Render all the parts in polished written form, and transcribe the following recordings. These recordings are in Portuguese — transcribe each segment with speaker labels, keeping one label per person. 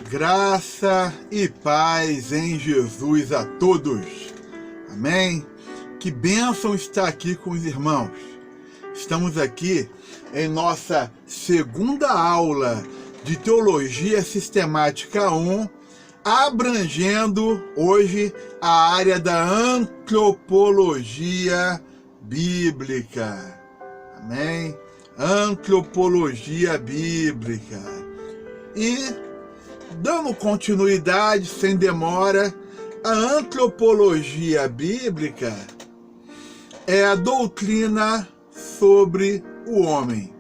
Speaker 1: Graça e paz em Jesus a todos. Amém? Que bênção estar aqui com os irmãos. Estamos aqui em nossa segunda aula de Teologia Sistemática 1, abrangendo hoje a área da antropologia bíblica. Amém? Antropologia bíblica. E dando continuidade, sem demora, a antropologia bíblica é a doutrina sobre o homem.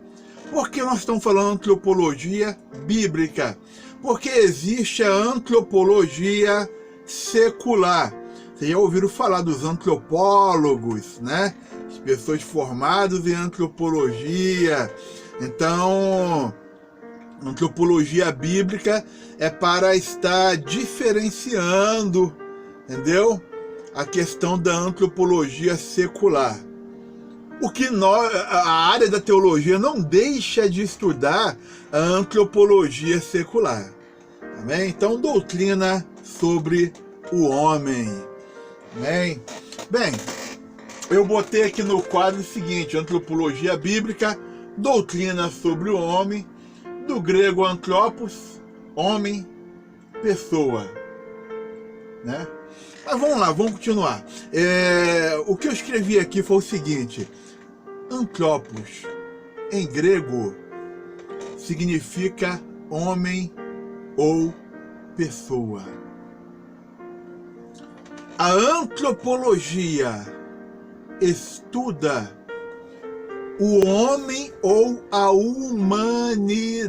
Speaker 1: Por que nós estamos falando antropologia bíblica? Porque existe a antropologia secular. Vocês já ouviram falar dos antropólogos, né? As pessoas formadas em antropologia. Então, antropologia bíblica é para estar diferenciando, entendeu? A questão da antropologia secular. O que a área da teologia não deixa de estudar a antropologia secular. Amém? Então, doutrina sobre o homem. Amém? Bem, eu botei aqui no quadro o seguinte: antropologia bíblica, doutrina sobre o homem, do grego anthropos, homem, pessoa, né? Mas vamos lá, vamos continuar. O que eu escrevi aqui foi o seguinte: anthropos, em grego, significa homem ou pessoa. A antropologia estuda o homem ou a humanidade.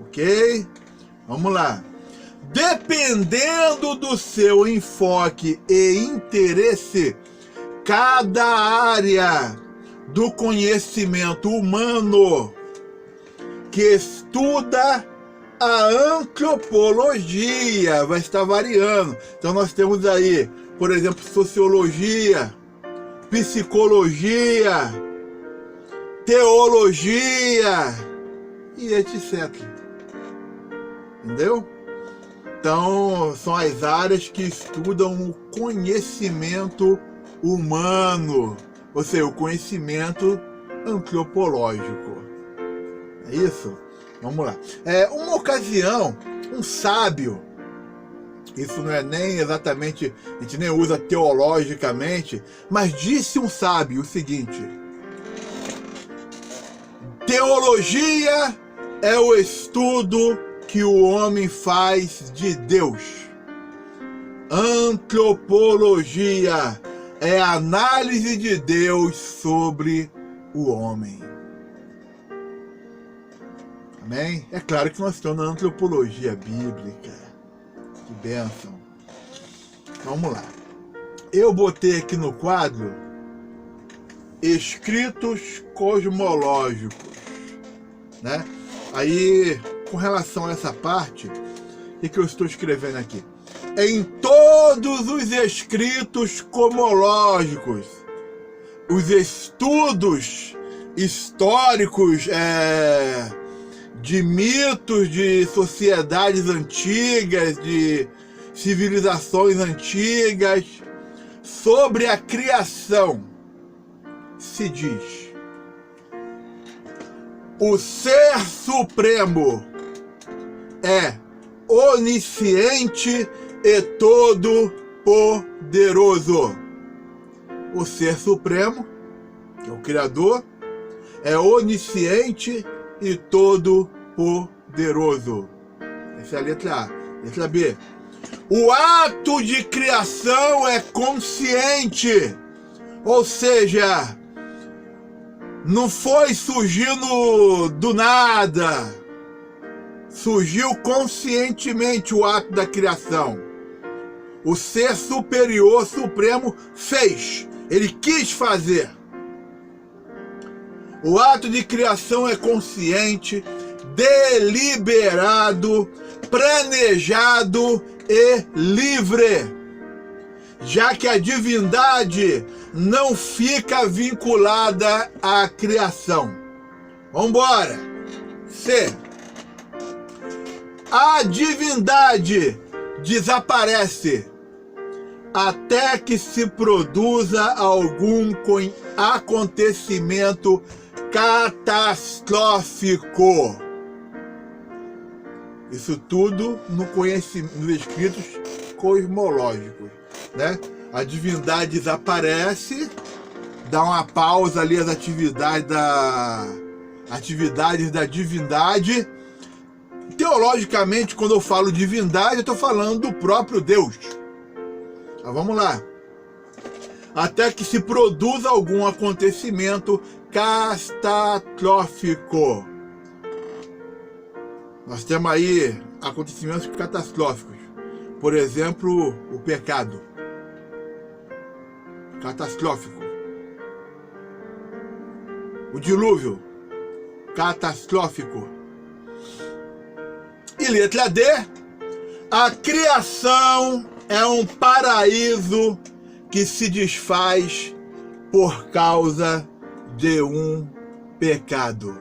Speaker 1: Ok? Vamos lá. Dependendo do seu enfoque e interesse, cada área do conhecimento humano que estuda a antropologia vai estar variando. Então nós temos aí, por exemplo, sociologia, psicologia, teologia e etc. Entendeu? Então, são as áreas que estudam o conhecimento humano, ou seja, o conhecimento antropológico. É isso? Vamos lá. Uma ocasião, um sábio, isso não é nem exatamente, a gente nem usa teologicamente, mas disse um sábio o seguinte: teologia é o estudo que o homem faz de Deus. Antropologia é a análise de Deus sobre o homem. Amém? É claro que nós estamos na antropologia bíblica. Que bênção. Vamos lá. Eu botei aqui no quadro escritos cosmológicos, né? Aí, com relação a essa parte, o que eu estou escrevendo aqui? Em todos os escritos cosmológicos, os estudos históricos de mitos de sociedades antigas, de civilizações antigas, sobre a criação, se diz: o Ser Supremo é onisciente e todo-poderoso. O Ser Supremo, que é o Criador, é onisciente e todo-poderoso. Essa é a letra A. Letra B: o ato de criação é consciente, ou seja, não foi surgindo do nada, surgiu conscientemente o ato da criação. O Ser Superior, Supremo, fez, ele quis fazer. O ato de criação é consciente, deliberado, planejado e livre, já que a divindade não fica vinculada à criação. Vamos embora. C. a divindade desaparece até que se produza algum acontecimento catastrófico. Isso tudo no conhecimento, nos escritos cosmológicos, né? A divindade desaparece, dá uma pausa ali às atividades da divindade. Teologicamente, quando eu falo divindade, eu estou falando do próprio Deus. Mas vamos lá. Até que se produza algum acontecimento catastrófico. Nós temos aí acontecimentos catastróficos. Por exemplo, o pecado. Catastrófico. O dilúvio. Catastrófico. E letra D. A criação é um paraíso que se desfaz por causa de um pecado.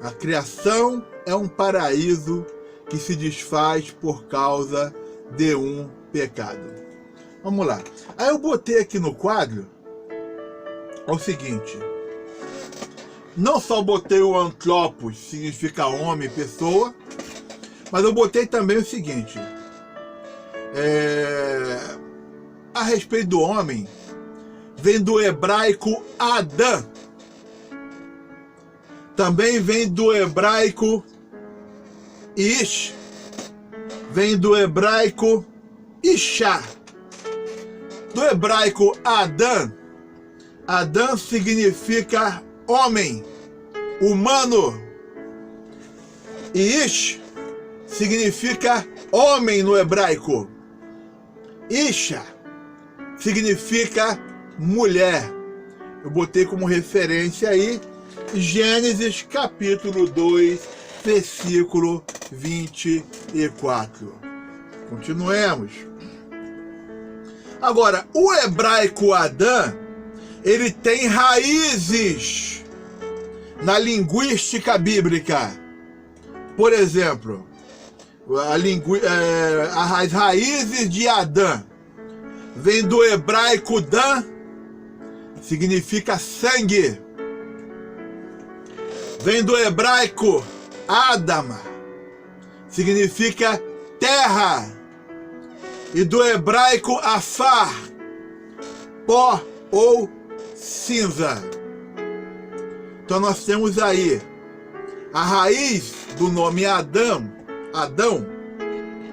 Speaker 1: A criação é um paraíso que se desfaz por causa de um pecado. Vamos lá. Aí eu botei aqui no quadro o seguinte. Não só botei o antropos, significa homem, pessoa, mas eu botei também o seguinte. A respeito do homem, vem do hebraico Adão. Também vem do hebraico Ish. Vem do hebraico Ishá. Do hebraico Adão, Adão significa homem, humano. E Ish significa homem no hebraico. Isha significa mulher. Eu botei como referência aí Gênesis capítulo 2, versículo 24. Continuemos. Agora, o hebraico Adão, ele tem raízes na linguística bíblica. Por exemplo, as raízes de Adão vem do hebraico Dan, significa sangue. Vem do hebraico Adama, significa terra. E do hebraico Afar, pó ou cinza. Então nós temos aí a raiz do nome Adão,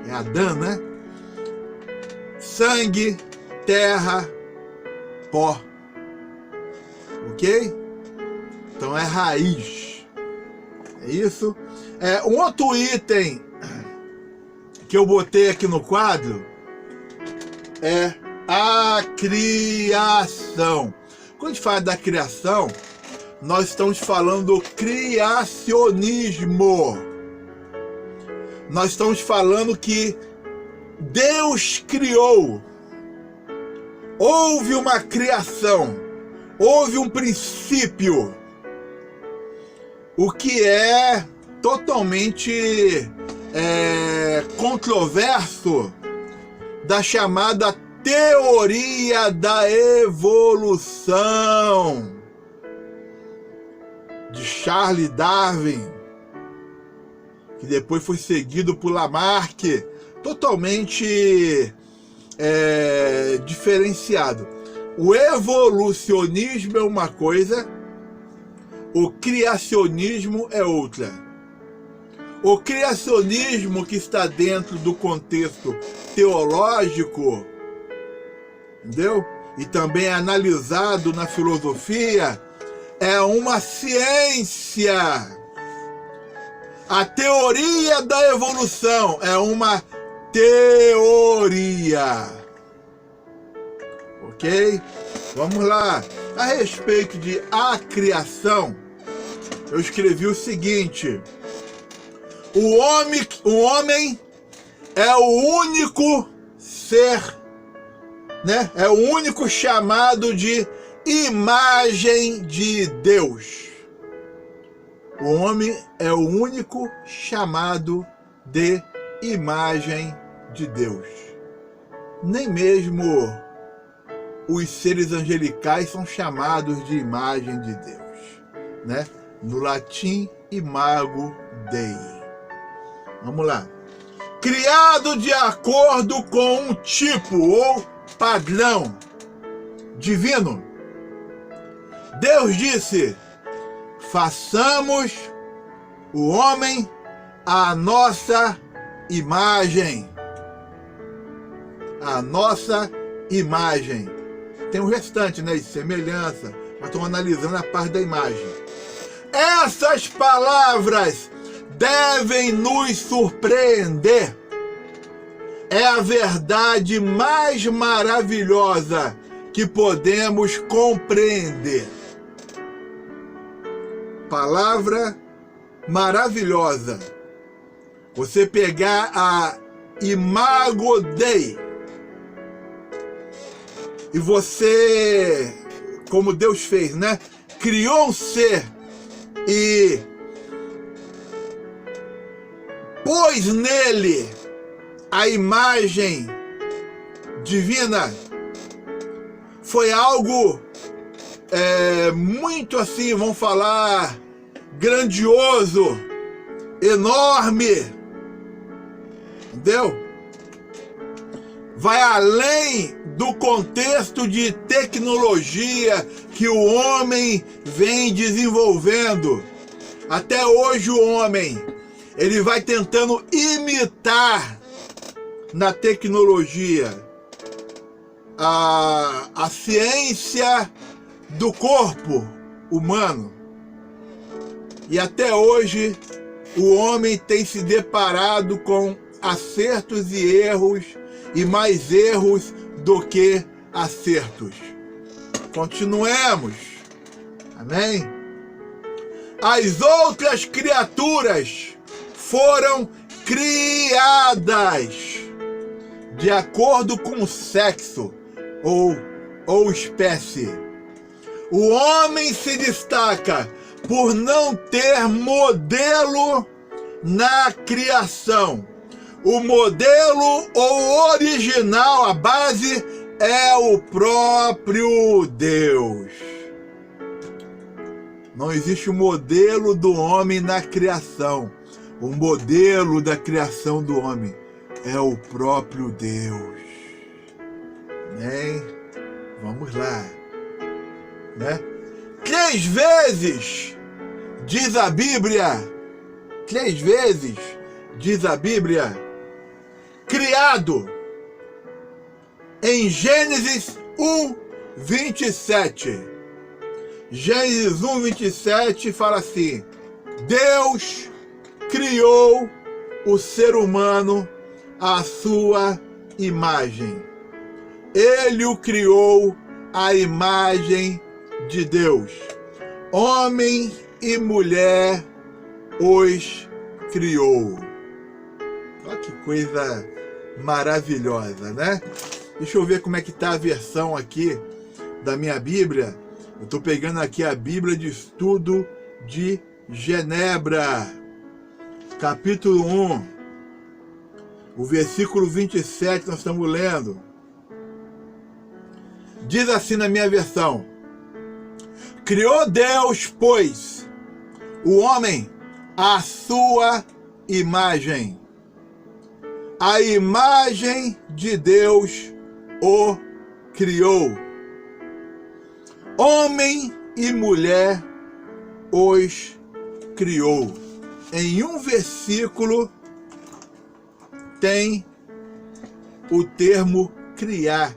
Speaker 1: é Adão, né? Sangue, terra, pó. Ok? Então é raiz. É isso. Um outro item que eu botei aqui no quadro é a criação. Quando a gente fala da criação, nós estamos falando do criacionismo. Nós estamos falando que Deus criou. Houve uma criação. Houve um princípio. O que é totalmente controverso da chamada teoria da evolução de Charles Darwin, que depois foi seguido por Lamarck, totalmente diferenciado. O evolucionismo é uma coisa, o criacionismo é outra. O criacionismo, que está dentro do contexto teológico, entendeu? E também é analisado na filosofia, é uma ciência. A teoria da evolução é uma teoria. Ok? Vamos lá. A respeito de a criação, eu escrevi o seguinte: o homem é o único ser, né? É o único chamado de imagem de Deus. O homem é o único chamado de imagem de Deus. Nem mesmo os seres angelicais são chamados de imagem de Deus, né? No latim, imago Dei. Vamos lá. Criado de acordo com um tipo ou padrão divino. Deus disse: façamos o homem à nossa imagem. A nossa imagem. Tem o restante, né, de semelhança, mas estamos analisando a parte da imagem. Essas palavras devem nos surpreender. É a verdade mais maravilhosa que podemos compreender. Palavra maravilhosa. Você pegar a imago Dei e você, como Deus fez, né? Criou um ser e pôs nele a imagem divina. Foi algo muito assim, vamos falar, grandioso, enorme. Entendeu? Vai além do contexto de tecnologia que o homem vem desenvolvendo. Até hoje o homem, ele vai tentando imitar na tecnologia a ciência do corpo humano. E até hoje o homem tem se deparado com acertos e erros, e mais erros do que acertos. Continuemos. Amém? As outras criaturas foram criadas de acordo com o sexo ou espécie. O homem se destaca por não ter modelo na criação. O modelo ou original, a base, é o próprio Deus. Não existe o modelo do homem na criação. O modelo da criação do homem é o próprio Deus. Amém? Vamos lá. Né? 3 vezes diz a Bíblia, 3 vezes diz a Bíblia, criado. Em Gênesis 1:27. Gênesis 1:27 fala assim: Deus criou o ser humano à sua imagem. Ele o criou à imagem de Deus. Homem e mulher os criou. Olha que coisa maravilhosa, né? Deixa eu ver como é que está a versão aqui da minha Bíblia. Eu estou pegando aqui a Bíblia de Estudo de Genebra, capítulo 1, o versículo 27 nós estamos lendo. Diz assim na minha versão: criou Deus, pois, o homem à sua imagem. A imagem de Deus o criou. Homem e mulher os criou. Em um versículo tem o termo criar,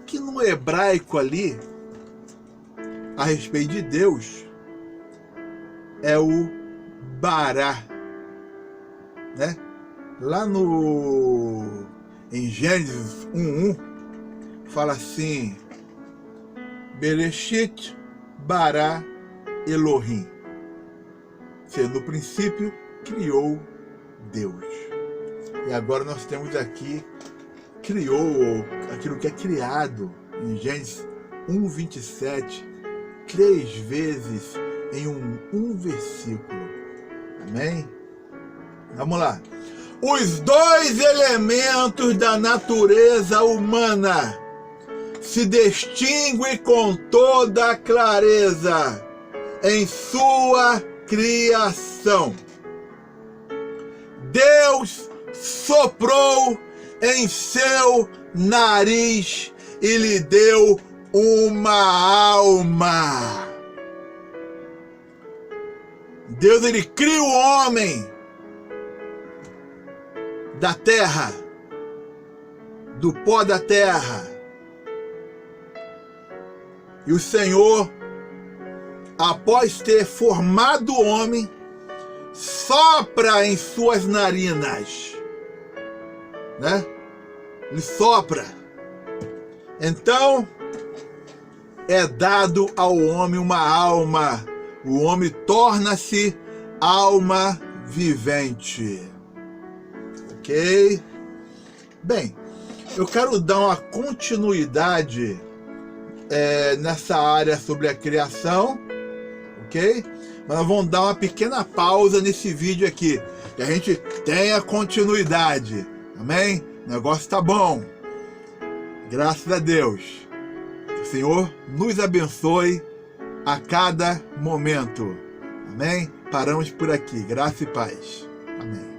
Speaker 1: que no hebraico ali, a respeito de Deus, é o bará, né? Lá em Gênesis 1:1 fala assim: Bereshit bara Elohim. Ou seja, no princípio criou Deus. E agora nós temos aqui criou, aquilo que é criado, em Gênesis 1:27, 3 vezes em um versículo. Amém? Vamos lá. os dois elementos da natureza humana se distinguem com toda clareza em sua criação. Deus soprou em seu nariz e lhe deu uma alma. Deus, ele cria o homem da terra, do pó da terra. E o Senhor, após ter formado o homem, sopra em suas narinas, né? Ele sopra. Então, é dado ao homem uma alma. O homem torna-se alma vivente. Ok? Bem, eu quero dar uma continuidade nessa área sobre a criação, ok? Mas nós vamos dar uma pequena pausa nesse vídeo aqui, que a gente tenha continuidade, amém? O negócio tá bom, graças a Deus. Que o Senhor nos abençoe a cada momento, amém? Paramos por aqui, graça e paz, amém.